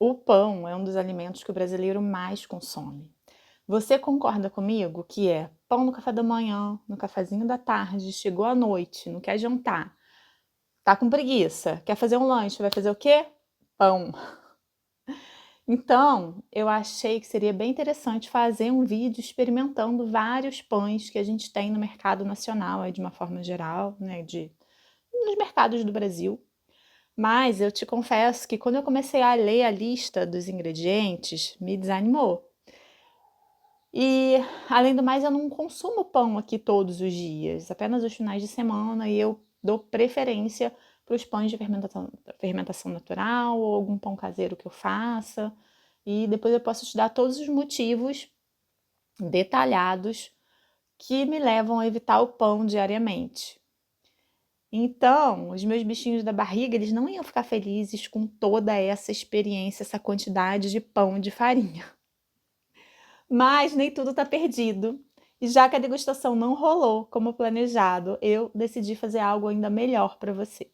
O pão é um dos alimentos que o brasileiro mais consome. Você concorda comigo que é pão no café da manhã, no cafezinho da tarde, chegou à noite, não quer jantar, tá com preguiça, quer fazer um lanche, vai fazer o quê? Pão. Então, eu achei que seria bem interessante fazer um vídeo experimentando vários pães que a gente tem no mercado nacional, aí de uma forma geral, né, nos mercados do Brasil. Mas eu te confesso que quando eu comecei a ler a lista dos ingredientes, me desanimou. E, além do mais, eu não consumo pão aqui todos os dias, apenas os finais de semana, e eu dou preferência para os pães de fermentação natural ou algum pão caseiro que eu faça. E depois eu posso te dar todos os motivos detalhados que me levam a evitar o pão diariamente. Então, os meus bichinhos da barriga, eles não iam ficar felizes com toda essa experiência, essa quantidade de pão e de farinha. Mas nem tudo está perdido. E já que a degustação não rolou como planejado, eu decidi fazer algo ainda melhor para você.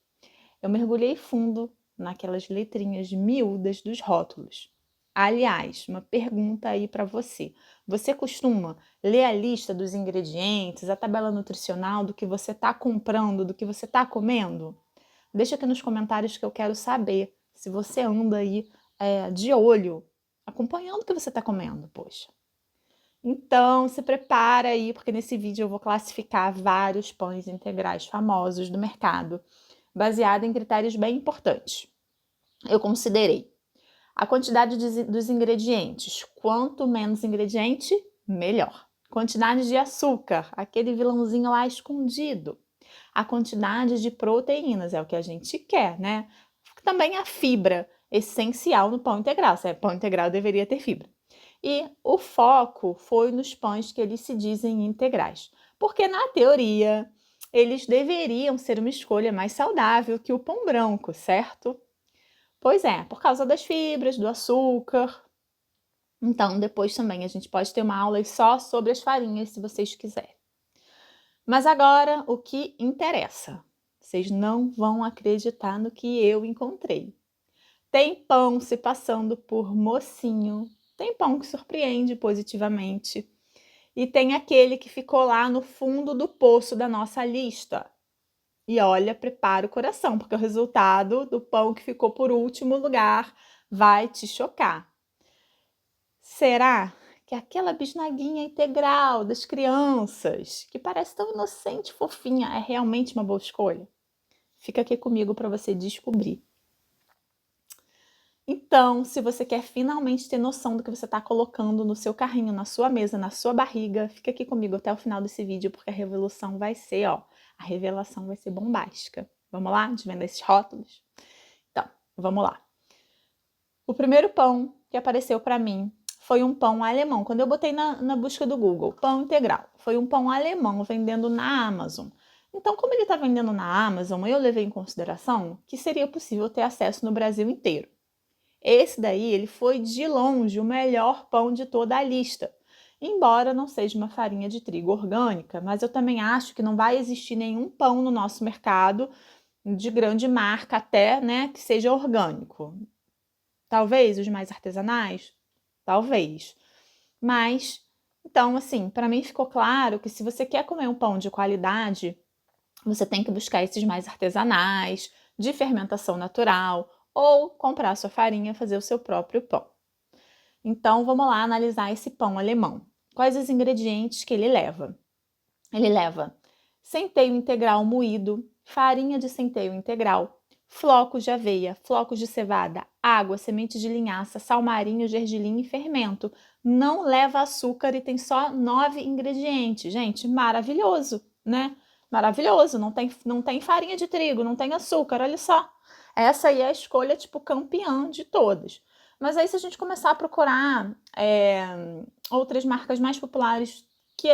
Eu mergulhei fundo naquelas letrinhas miúdas dos rótulos. Aliás, uma pergunta aí para você. Você costuma ler a lista dos ingredientes, a tabela nutricional do que você está comprando, do que você está comendo? Deixa aqui nos comentários que eu quero saber se você anda aí de olho, acompanhando o que você está comendo, poxa. Então, se prepara aí, porque nesse vídeo eu vou classificar vários pães integrais famosos do mercado, baseado em critérios bem importantes. Eu considerei a quantidade dos ingredientes. Quanto menos ingrediente, melhor. Quantidade de açúcar, aquele vilãozinho lá escondido. A quantidade de proteínas, é o que a gente quer, né? Também a fibra, essencial no pão integral. Se é pão integral, deveria ter fibra. E o foco foi nos pães que eles se dizem integrais. Porque na teoria, eles deveriam ser uma escolha mais saudável que o pão branco, certo? Pois é, por causa das fibras, do açúcar. Então, depois também a gente pode ter uma aula só sobre as farinhas, se vocês quiserem. Mas agora, o que interessa. Vocês não vão acreditar no que eu encontrei. Tem pão se passando por mocinho, tem pão que surpreende positivamente, e tem aquele que ficou lá no fundo do poço da nossa lista. E olha, prepara o coração, porque o resultado do pão que ficou por último lugar vai te chocar. Será que aquela bisnaguinha integral das crianças, que parece tão inocente e fofinha, é realmente uma boa escolha? Fica aqui comigo para você descobrir. Então, se você quer finalmente ter noção do que você está colocando no seu carrinho, na sua mesa, na sua barriga, fica aqui comigo até o final desse vídeo, porque a revelação vai ser, a revelação vai ser bombástica. Vamos lá? Desvendar esses rótulos? Então, vamos lá. O primeiro pão que apareceu para mim foi um pão alemão. Quando eu botei na busca do Google, pão integral, foi um pão alemão vendendo na Amazon. Então, como ele está vendendo na Amazon, eu levei em consideração que seria possível ter acesso no Brasil inteiro. Esse daí, ele foi de longe o melhor pão de toda a lista. Embora não seja uma farinha de trigo orgânica, mas eu também acho que não vai existir nenhum pão no nosso mercado de grande marca até, né, que seja orgânico. Talvez os mais artesanais? Talvez. Mas, então, assim, para mim ficou claro que se você quer comer um pão de qualidade, você tem que buscar esses mais artesanais, de fermentação natural, ou comprar sua farinha e fazer o seu próprio pão. Então, vamos lá analisar esse pão alemão. Quais os ingredientes que ele leva? Ele leva centeio integral moído, farinha de centeio integral, flocos de aveia, flocos de cevada, água, semente de linhaça, sal marinho, gergelim e fermento. Não leva açúcar e tem só 9 ingredientes. Gente, maravilhoso, né? Maravilhoso, não tem farinha de trigo, não tem açúcar, olha só. Essa aí é a escolha, tipo, campeã de todas. Mas aí, se a gente começar a procurar outras marcas mais populares que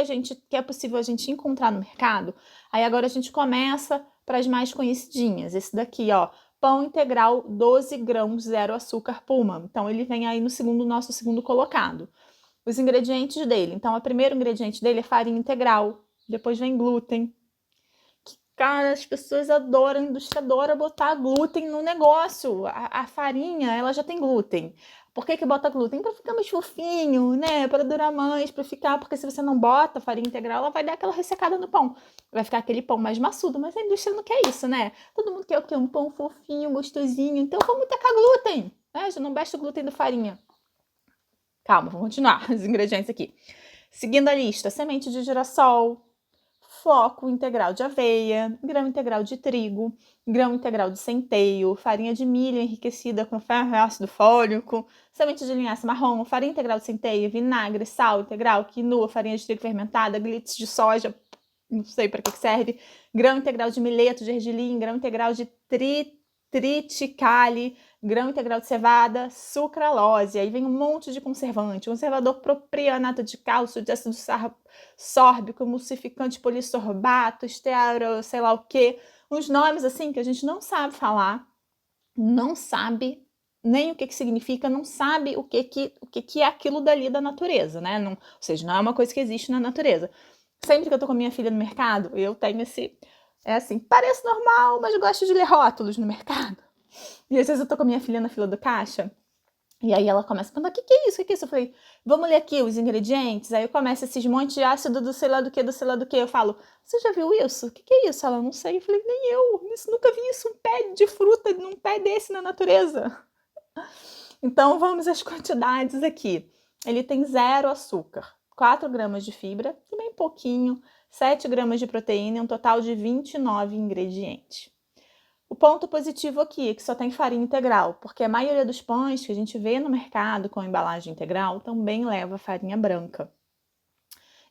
é possível a gente encontrar no mercado, aí agora a gente começa para as mais conhecidinhas. Esse daqui, ó, pão integral 12 grãos, zero açúcar Puma. Então, ele vem aí no nosso segundo colocado. Os ingredientes dele. Então, o primeiro ingrediente dele é farinha integral, depois vem glúten, Cara, as pessoas adoram, a indústria adora botar glúten no negócio. A farinha, ela já tem glúten. Por que bota glúten? Para ficar mais fofinho, né? Para durar mais, para ficar... Porque se você não bota farinha integral, ela vai dar aquela ressecada no pão. Vai ficar aquele pão mais maçudo, mas a indústria não quer isso, né? Todo mundo quer o quê? Um pão fofinho, gostosinho. Então vamos tacar glúten, né? Já não basta o glúten da farinha. Calma, vamos continuar os ingredientes aqui. Seguindo a lista, semente de girassol, floco integral de aveia, grão integral de trigo, grão integral de centeio, farinha de milho enriquecida com ferro e ácido fólico, semente de linhaça marrom, farinha integral de centeio, vinagre, sal integral, quinoa, farinha de trigo fermentada, glitz de soja, não sei para que serve, grão integral de mileto, gergelim, grão integral de triticale, grão integral de cevada, sucralose. Aí vem um monte de conservante, conservador propionato de cálcio, de ácido sórbico, emulsificante polissorbato, estearo, sei lá o que. Uns nomes assim que a gente não sabe falar, não sabe nem o que significa, não sabe o que é aquilo dali da natureza, né? Não, ou seja, não é uma coisa que existe na natureza. Sempre que eu tô com a minha filha no mercado, eu tenho esse... É assim, parece normal, mas eu gosto de ler rótulos no mercado. E às vezes eu tô com a minha filha na fila do caixa, e aí ela começa a perguntar, o que é isso? O que é isso? Eu falei, vamos ler aqui os ingredientes? Aí eu começo esses montes de ácido do sei lá do que, do sei lá do que. Eu falo, você já viu isso? O que é isso? Ela, não sei. Eu falei, nem eu. Nunca vi isso, um pé de fruta num pé desse na natureza. Então vamos às quantidades aqui. Ele tem 0 açúcar, 4 gramas de fibra, bem pouquinho, 7 gramas de proteína e um total de 29 ingredientes. O ponto positivo aqui é que só tem farinha integral, porque a maioria dos pães que a gente vê no mercado com embalagem integral também leva farinha branca.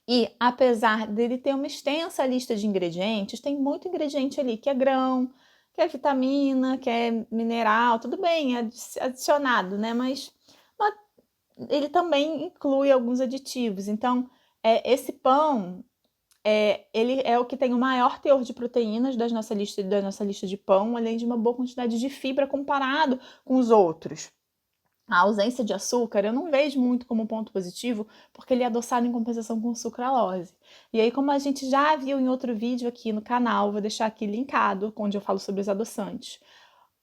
E apesar dele ter uma extensa lista de ingredientes, tem muito ingrediente ali que é grão, que é vitamina, que é mineral, tudo bem, é adicionado, né? Mas ele também inclui alguns aditivos. Então, esse pão... ele é o que tem o maior teor de proteínas da nossa lista de pão, além de uma boa quantidade de fibra comparado com os outros. A ausência de açúcar eu não vejo muito como ponto positivo, porque ele é adoçado em compensação com sucralose. E aí, como a gente já viu em outro vídeo aqui no canal, vou deixar aqui linkado, onde eu falo sobre os adoçantes.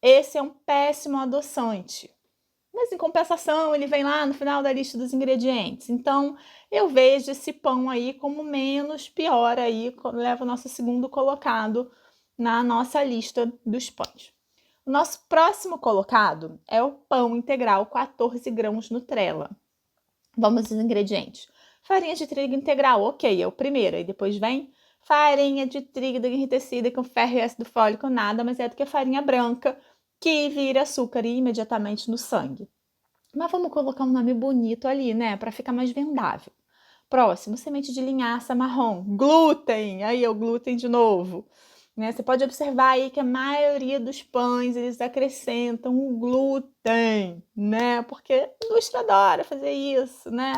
Esse é um péssimo adoçante. Mas em compensação, ele vem lá no final da lista dos ingredientes. Então, eu vejo esse pão aí como menos pior aí, leva o nosso segundo colocado na nossa lista dos pães. O nosso próximo colocado é o pão integral 14 grãos Nutella. Vamos aos ingredientes. Farinha de trigo integral, ok, é o primeiro. E depois vem farinha de trigo enriquecida com ferro e ácido fólico, nada mais é do que a farinha branca, que vira açúcar imediatamente no sangue. Mas vamos colocar um nome bonito ali, né? Para ficar mais vendável. Próximo, semente de linhaça marrom. Glúten! Aí é o glúten de novo. Né? Você pode observar aí que a maioria dos pães, eles acrescentam o glúten, né? Porque a indústria adora fazer isso, né?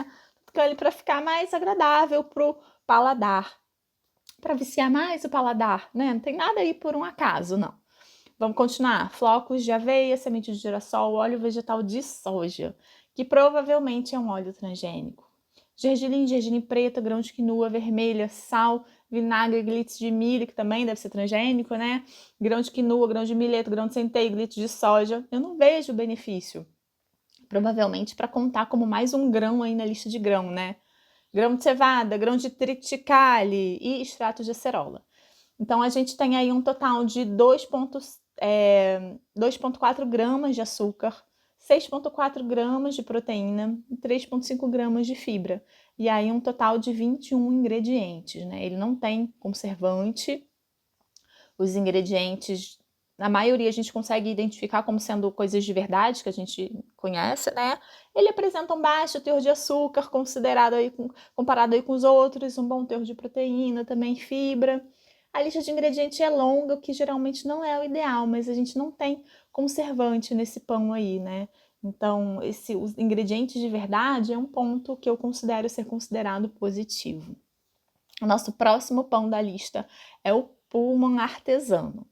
Para ficar mais agradável pro paladar. Para viciar mais o paladar, né? Não tem nada aí por um acaso, não. Vamos continuar. Flocos de aveia, semente de girassol, óleo vegetal de soja, que provavelmente é um óleo transgênico. Gergelim preto, grão de quinoa vermelha, sal, vinagre, glitz de milho, que também deve ser transgênico, né? Grão de quinoa, grão de milheto, grão de centeio, glitz de soja. Eu não vejo benefício. Provavelmente para contar como mais um grão aí na lista de grão, né? Grão de cevada, grão de triticale e extrato de acerola. Então, a gente tem aí um total de 2,4 gramas de açúcar, 6,4 gramas de proteína e 3,5 gramas de fibra. E aí um total de 21 ingredientes, né? Ele não tem conservante. Os ingredientes, na maioria, a gente consegue identificar como sendo coisas de verdade, que a gente conhece, né? Ele apresenta um baixo teor de açúcar, considerado aí, comparado aí com os outros, um bom teor de proteína, também fibra. A lista de ingredientes é longa, o que geralmente não é o ideal, mas a gente não tem conservante nesse pão aí, né? Então, os ingredientes de verdade é um ponto que eu considero ser considerado positivo. O nosso próximo pão da lista é o Pullman artesano.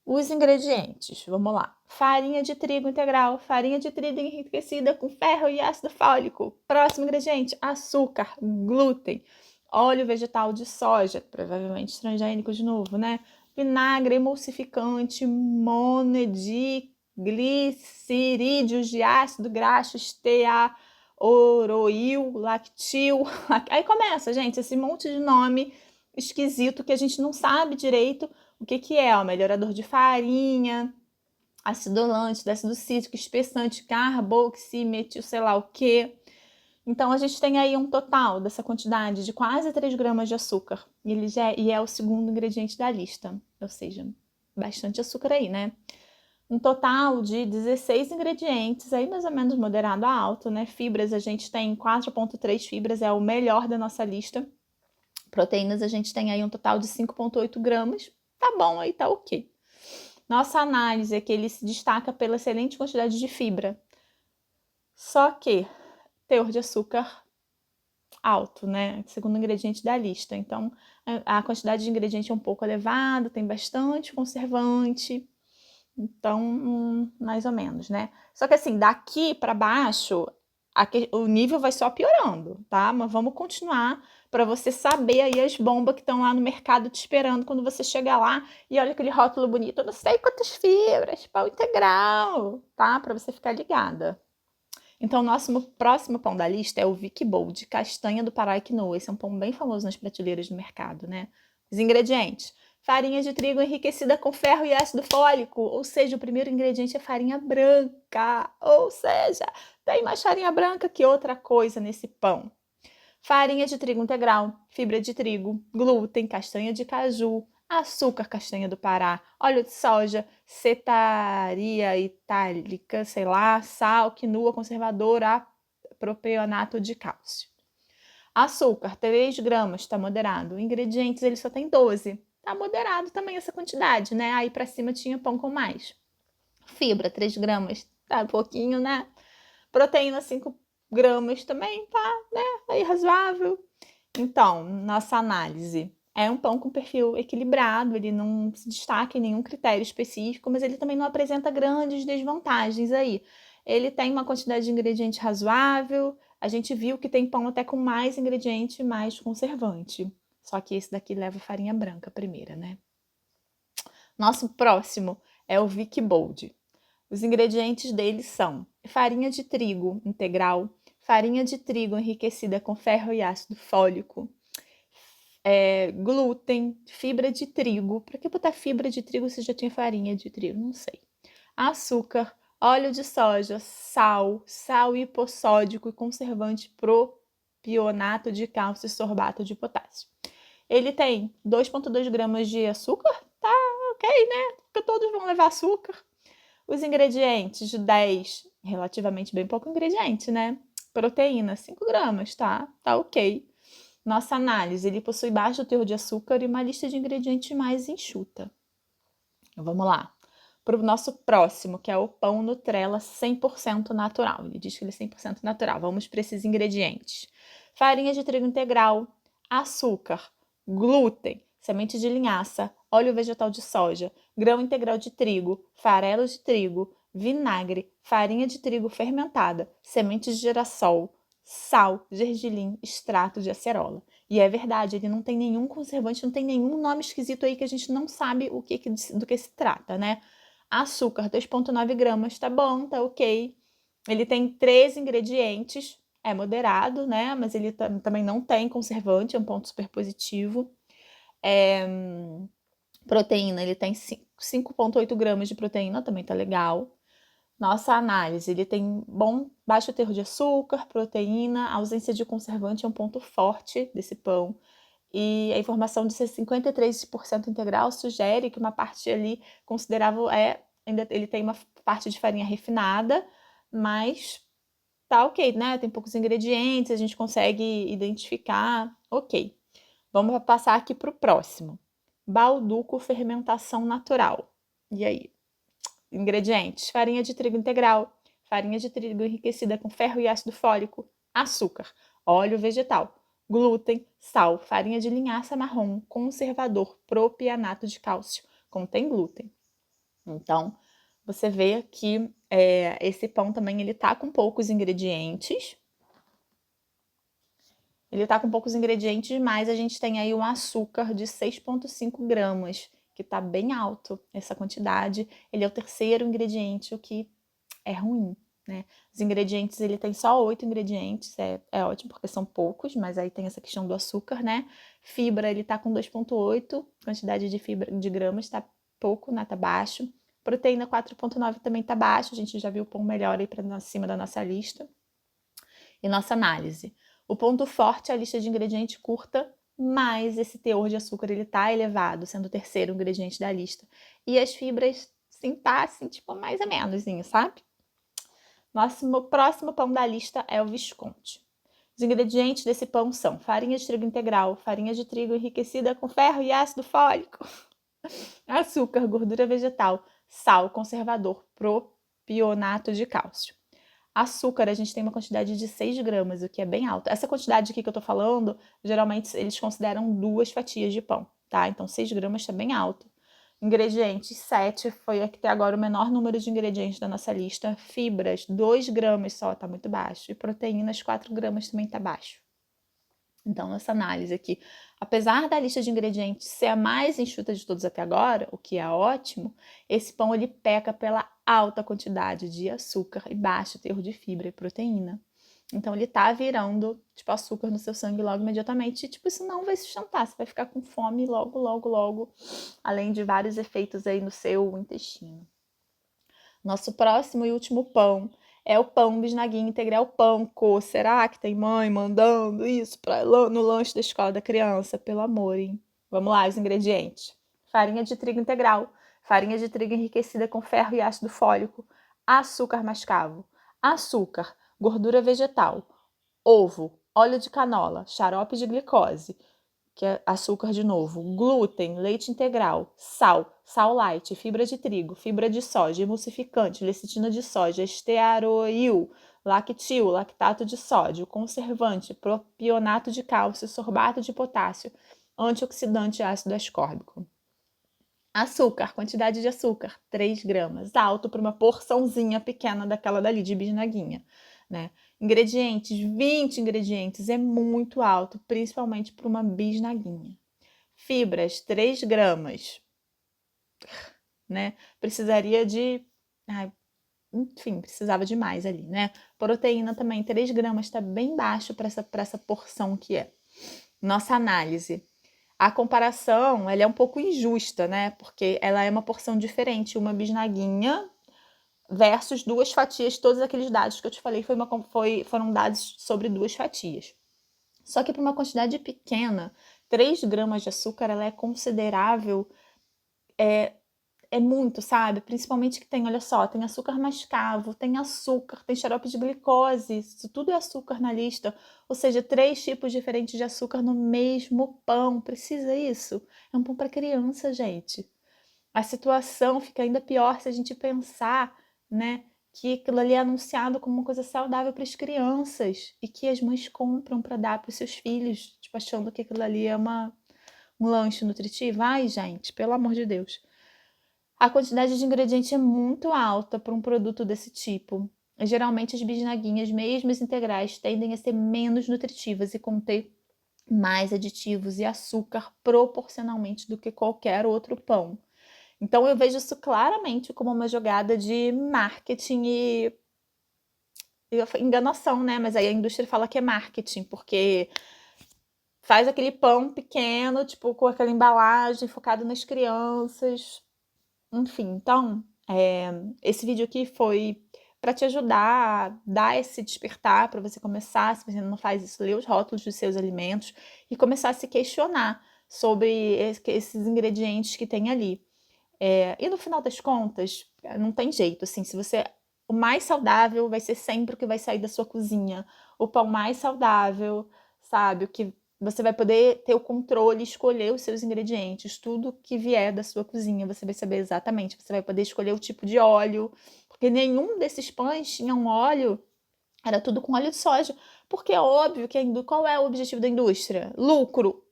Os ingredientes, vamos lá. Farinha de trigo integral, farinha de trigo enriquecida com ferro e ácido fólico. Próximo ingrediente, açúcar, glúten, óleo vegetal de soja, provavelmente transgênico de novo, né? vinagre emulsificante, monodiglicerídeos de ácido graxo, oroil, lactil. Aí começa, gente, esse monte de nome esquisito que a gente não sabe direito o que é, ó, melhorador de farinha, acidulante, ácido cítrico, espessante, carboximetil, sei lá o que. Então, a gente tem aí um total dessa quantidade de quase 3 gramas de açúcar. E é o segundo ingrediente da lista. Ou seja, bastante açúcar aí, né? Um total de 16 ingredientes, aí mais ou menos moderado a alto, né? Fibras, a gente tem 4,3 fibras, é o melhor da nossa lista. Proteínas, a gente tem aí um total de 5,8 gramas. Tá bom, aí tá ok. Nossa análise é que ele se destaca pela excelente quantidade de fibra. Só que teor de açúcar alto, né? Segundo ingrediente da lista. Então, a quantidade de ingrediente é um pouco elevada, tem bastante conservante. Então, mais ou menos, né? Só que assim, daqui para baixo, o nível vai só piorando, tá? Mas vamos continuar para você saber aí as bombas que estão lá no mercado te esperando quando você chegar lá e olha aquele rótulo bonito, não sei quantas fibras, pão integral, tá? Para você ficar ligada. Então, o nosso próximo pão da lista é o Vic Bold, castanha do Pará e quinoa. Esse é um pão bem famoso nas prateleiras do mercado, né? Os ingredientes: farinha de trigo enriquecida com ferro e ácido fólico, ou seja, o primeiro ingrediente é farinha branca, ou seja, tem mais farinha branca que outra coisa nesse pão. Farinha de trigo integral, fibra de trigo, glúten, castanha de caju, açúcar, castanha do Pará, óleo de soja, cetaria itálica, sei lá, sal, quinua, conservador, propionato de cálcio. Açúcar, 3 gramas, tá moderado. Ingredientes, ele só tem 12. Tá moderado também essa quantidade, né? Aí pra cima tinha pão com mais. Fibra, 3 gramas, tá pouquinho, né? Proteína, 5 gramas também, tá, né? Aí razoável. Então, nossa análise é um pão com perfil equilibrado, ele não se destaca em nenhum critério específico, mas ele também não apresenta grandes desvantagens aí. Ele tem uma quantidade de ingrediente razoável, a gente viu que tem pão até com mais ingrediente, mais conservante. Só que esse daqui leva farinha branca primeira, né? Nosso próximo é o Vic Bold. Os ingredientes dele são farinha de trigo integral, farinha de trigo enriquecida com ferro e ácido fólico, glúten, fibra de trigo. Para que botar fibra de trigo se já tinha farinha de trigo? Não sei. Açúcar, óleo de soja, sal hipossódico e conservante propionato de cálcio e sorbato de potássio. Ele tem 2,2 gramas de açúcar, tá ok, né? Porque todos vão levar açúcar. Os ingredientes, 10, relativamente bem pouco ingrediente, né? Proteína, 5 gramas, tá? Tá ok. Nossa análise, ele possui baixo teor de açúcar e uma lista de ingredientes mais enxuta. Vamos lá. Para o nosso próximo, que é o pão Nutella 100% natural. Ele diz que ele é 100% natural. Vamos para esses ingredientes. Farinha de trigo integral, açúcar, glúten, semente de linhaça, óleo vegetal de soja, grão integral de trigo, farelo de trigo, vinagre, farinha de trigo fermentada, sementes de girassol, sal, gergelim, extrato de acerola. E é verdade, ele não tem nenhum conservante, não tem nenhum nome esquisito aí que a gente não sabe do que se trata, né? Açúcar, 2,9 gramas, tá bom, tá ok. Ele tem 3 ingredientes, é moderado, né? Mas ele também não tem conservante, é um ponto super positivo. Proteína, ele tem 5,8 gramas de proteína, também tá legal. Nossa análise, ele tem baixo teor de açúcar, proteína, ausência de conservante é um ponto forte desse pão. E a informação de ser 53% integral sugere que uma parte ali considerável ainda ele tem uma parte de farinha refinada, mas tá ok, né? Tem poucos ingredientes, a gente consegue identificar, ok. Vamos passar aqui para o próximo. Balduco fermentação natural. E aí? Ingredientes: farinha de trigo integral, farinha de trigo enriquecida com ferro e ácido fólico, açúcar, óleo vegetal, glúten, sal, farinha de linhaça marrom, conservador, propionato de cálcio, contém glúten. Então, você vê que esse pão também ele tá com poucos ingredientes. Ele tá com poucos ingredientes, mas a gente tem aí um açúcar de 6,5 gramas, que tá bem alto essa quantidade. Ele é o terceiro ingrediente, o que é ruim, né? Os ingredientes, ele tem só 8 ingredientes, é ótimo porque são poucos, mas aí tem essa questão do açúcar, né? Fibra, ele tá com 2,8, quantidade de fibra de gramas tá pouco, né? Tá baixo. Proteína 4,9 também tá baixo, a gente já viu o pão melhor aí para cima da nossa lista. E nossa análise. O ponto forte é a lista de ingredientes curta, mas esse teor de açúcar ele tá elevado, sendo o terceiro ingrediente da lista. E as fibras, sim, tá assim, tipo, mais ou menos, sabe? Nosso próximo pão da lista é o Visconti. Os ingredientes desse pão são farinha de trigo integral, farinha de trigo enriquecida com ferro e ácido fólico, açúcar, gordura vegetal, sal, conservador, propionato de cálcio. Açúcar, a gente tem uma quantidade de 6 gramas, o que é bem alto. Essa quantidade aqui que eu tô falando, geralmente eles consideram 2 fatias de pão, tá? Então 6 gramas tá bem alto. Ingredientes, 7, foi até agora o menor número de ingredientes da nossa lista. Fibras, 2 gramas só, tá muito baixo. E proteínas, 4 gramas também tá baixo. Então, essa análise aqui, apesar da lista de ingredientes ser a mais enxuta de todos até agora, o que é ótimo, esse pão ele peca pela alta quantidade de açúcar e baixo teor de fibra e proteína. Então, ele tá virando, tipo, açúcar no seu sangue logo imediatamente. E, tipo, isso não vai sustentar. Você vai ficar com fome logo, logo, logo. Além de vários efeitos aí no seu intestino. Nosso próximo e último pão é o pão bisnaguinha integral panko. Será que tem mãe mandando isso no lanche da escola da criança? Pelo amor, hein? Vamos lá, os ingredientes. Farinha de trigo integral. Farinha de trigo enriquecida com ferro e ácido fólico. Açúcar mascavo. Açúcar, gordura vegetal, ovo, óleo de canola, xarope de glicose, que é açúcar de novo, glúten, leite integral, sal light, fibra de trigo, fibra de soja, emulsificante, lecitina de soja, estearoil, lactil, lactato de sódio, conservante, propionato de cálcio, sorbato de potássio, antioxidante e ácido ascórbico. Açúcar, quantidade de açúcar, 3 gramas, alto para uma porçãozinha pequena daquela dali de bisnaguinha, né? Ingredientes, 20 ingredientes, é muito alto, principalmente para uma bisnaguinha. Fibras, 3 gramas, né? Precisaria de... enfim, precisava de mais ali, né? Proteína também, 3 gramas, está bem baixo para essa porção que é. Nossa análise. A comparação, ela é um pouco injusta, né? Porque ela é uma porção diferente. Uma bisnaguinha versus 2 fatias. Todos aqueles dados que eu te falei foram dados sobre 2 fatias. Só que para uma quantidade pequena, 3 gramas de açúcar, ela é considerável, é muito, sabe? Principalmente que tem, olha só, tem açúcar mascavo, tem açúcar, tem xarope de glicose, isso tudo é açúcar na lista. Ou seja, 3 tipos diferentes de açúcar no mesmo pão. Precisa isso? É um pão para criança, gente. A situação fica ainda pior se a gente pensar, né, que aquilo ali é anunciado como uma coisa saudável para as crianças e que as mães compram para dar para os seus filhos, tipo, achando que aquilo ali é um lanche nutritivo. Ai, gente, pelo amor de Deus. A quantidade de ingredientes é muito alta para um produto desse tipo. Geralmente as bisnaguinhas, mesmo as integrais, tendem a ser menos nutritivas e conter mais aditivos e açúcar proporcionalmente do que qualquer outro pão. Então eu vejo isso claramente como uma jogada de marketing e enganação, né? Mas aí a indústria fala que é marketing, porque faz aquele pão pequeno, tipo, com aquela embalagem focado nas crianças. Enfim, então, esse vídeo aqui foi para te ajudar a dar esse despertar, para você começar, se você não faz isso, ler os rótulos dos seus alimentos e começar a se questionar sobre esses ingredientes que tem ali. E no final das contas, não tem jeito, assim, o mais saudável vai ser sempre o que vai sair da sua cozinha. O pão mais saudável, sabe? O que você vai poder ter o controle, escolher os seus ingredientes, tudo que vier da sua cozinha, você vai saber exatamente. Você vai poder escolher o tipo de óleo, porque nenhum desses pães tinha um óleo, era tudo com óleo de soja. Porque é óbvio que qual é o objetivo da indústria? Lucro.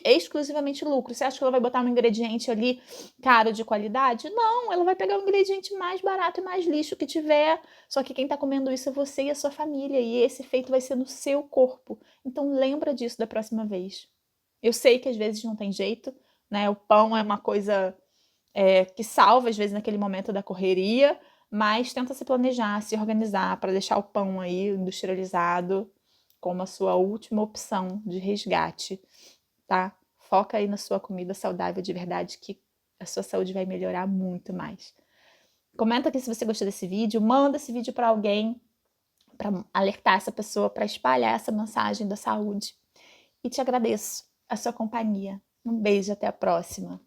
Exclusivamente lucro. Você acha que ela vai botar um ingrediente ali caro de qualidade? Não, ela vai pegar o ingrediente mais barato e mais lixo que tiver. Só que quem tá comendo isso é você e a sua família. E esse efeito vai ser no seu corpo. Então lembra disso da próxima vez. Eu sei que às vezes não tem jeito, né? O pão é uma coisa que salva, às vezes, naquele momento da correria, mas tenta se planejar, se organizar para deixar o pão aí industrializado como a sua última opção de resgate, tá? Foca aí na sua comida saudável de verdade, que a sua saúde vai melhorar muito mais. Comenta aqui se você gostou desse vídeo, manda esse vídeo para alguém, para alertar essa pessoa, para espalhar essa mensagem da saúde. E te agradeço a sua companhia. Um beijo, até a próxima.